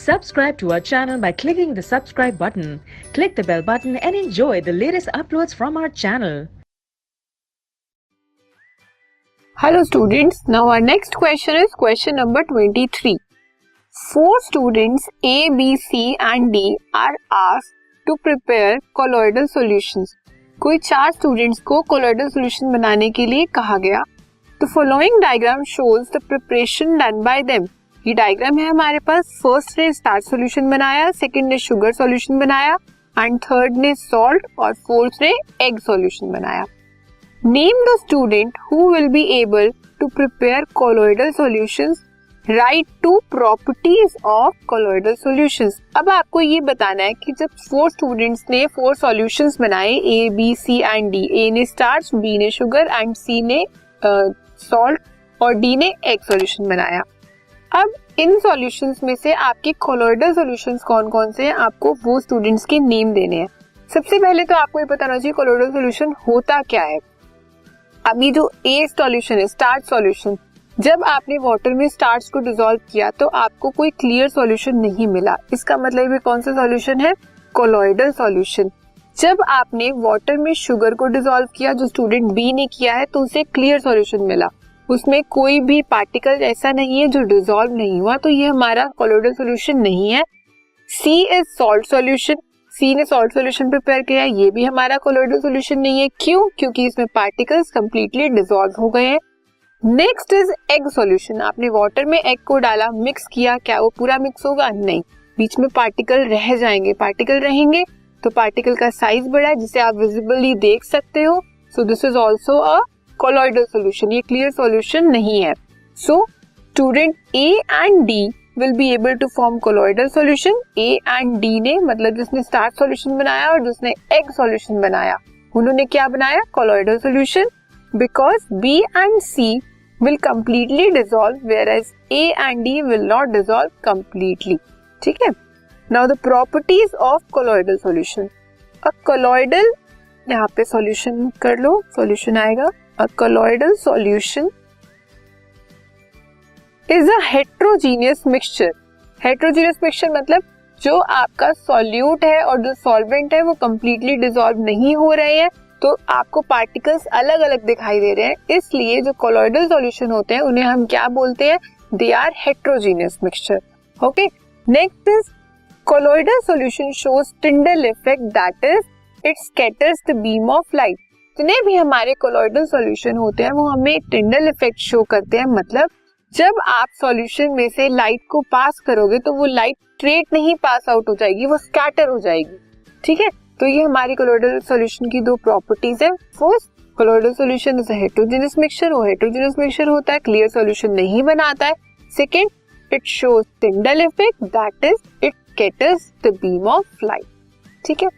Subscribe to our channel by clicking the subscribe button. Click the bell button and enjoy the latest uploads from our channel. Hello students, now our next question is question number 23. 4 students A, B, C and D are asked to prepare colloidal solutions. कोई 4 students को colloidal solution बनाने के लिए कहा गया. The following diagram shows the preparation done by them. ये diagram है हमारे पास. फर्स्ट ने स्टार्च सॉल्यूशन बनाया, सेकंड ने शुगर सॉल्यूशन बनाया एंड थर्ड ने सॉल्ट और फोर्थ ने एग सॉल्यूशन बनाया. Name the student who will be able to prepare colloidal solutions. Write two properties of colloidal solutions. अब आपको ये बताना है कि जब 4 स्टूडेंट्स ने 4 सॉल्यूशंस बनाए, ए, बी, सी एंड डी. ए ने स्टार्च, बी ने शुगर एंड सी ने सॉल्ट और डी ने एग सॉल्यूशन बनाया. अब इन सॉल्यूशंस में से आपके कोलोइडल सॉल्यूशंस कौन कौन से हैं, आपको वो स्टूडेंट्स के नेम देने हैं. सबसे पहले तो आपको ये पता होना चाहिए कोलोइडल सॉल्यूशन होता क्या है. अभी जो ए सॉल्यूशन है, स्टार्च सॉल्यूशन, जब आपने वाटर में स्टार्च को डिसॉल्व किया तो आपको कोई क्लियर सॉल्यूशन नहीं मिला. इसका मतलब ये कौन सा सॉल्यूशन है, कोलोइडल सॉल्यूशन. जब आपने वाटर में शुगर को डिसॉल्व किया, जो स्टूडेंट बी ने किया है, तो उसे क्लियर सॉल्यूशन मिला. उसमें कोई भी पार्टिकल ऐसा नहीं है जो डिसॉल्व नहीं हुआ, तो ये हमारा कोलोइडल सॉल्यूशन नहीं है. सी इज सॉल्ट सॉल्यूशन. सी ने सॉल्ट सॉल्यूशन प्रिपेयर किया, ये भी हमारा कोलोइडल सॉल्यूशन नहीं है. क्यों? क्योंकि इसमें पार्टिकल्स कंप्लीटली डिसॉल्व हो गए हैं. Next is egg solution. आपने वाटर में एग को डाला, मिक्स किया, क्या वो पूरा मिक्स होगा? नहीं, बीच में पार्टिकल रह जाएंगे. पार्टिकल रहेंगे तो पार्टिकल का साइज बड़ा है जिसे आप विजिबली देख सकते हो. So this is also a colloidal solution. ये क्लियर सॉल्यूशन नहीं है. So student A and D will be able to form colloidal solution. A and D ने, मतलब जिसने स्टार्च सॉल्यूशन बनाया और जिसने एग सॉल्यूशन बनाया, उन्होंने क्या बनाया, colloidal solution. Because B and C will completely dissolve whereas A and D will not dissolve completely. ठीक है. Now the properties of colloidal solution. A colloidal, यहाँ पे solution कर लो, solution आएगा. A colloidal solution is a heterogeneous mixture. Heterogeneous mixture मतलब जो आपका solute है और जो solvent है वो completely dissolve नहीं हो रहे हैं, तो आपको पार्टिकल्स अलग अलग दिखाई दे रहे हैं. इसलिए जो कोलोइडल सॉल्यूशन होते हैं उन्हें हम क्या बोलते हैं, they are heterogeneous mixture. Okay. Next is colloidal solution shows Tyndall effect, that is it scatters the beam of light. जितने भी हमारे कोलोइडल सॉल्यूशन होते हैं वो हमें टिंडल इफेक्ट शो करते हैं. मतलब जब आप सॉल्यूशन में से लाइट को पास करोगे तो वो लाइट स्ट्रेट नहीं पास आउट हो जाएगी, वो स्कैटर हो जाएगी. ठीक है. तो ये हमारी कोलोइडल सॉल्यूशन की 2 प्रॉपर्टीज है. First, colloidal solution is a heterogeneous mixture. वो हेटेरोजेनस मिक्सचर होता है, क्लियर सॉल्यूशन नहीं बनाता है. Second, it shows Tyndall effect, that is it scatters the beam of light. ठीक है.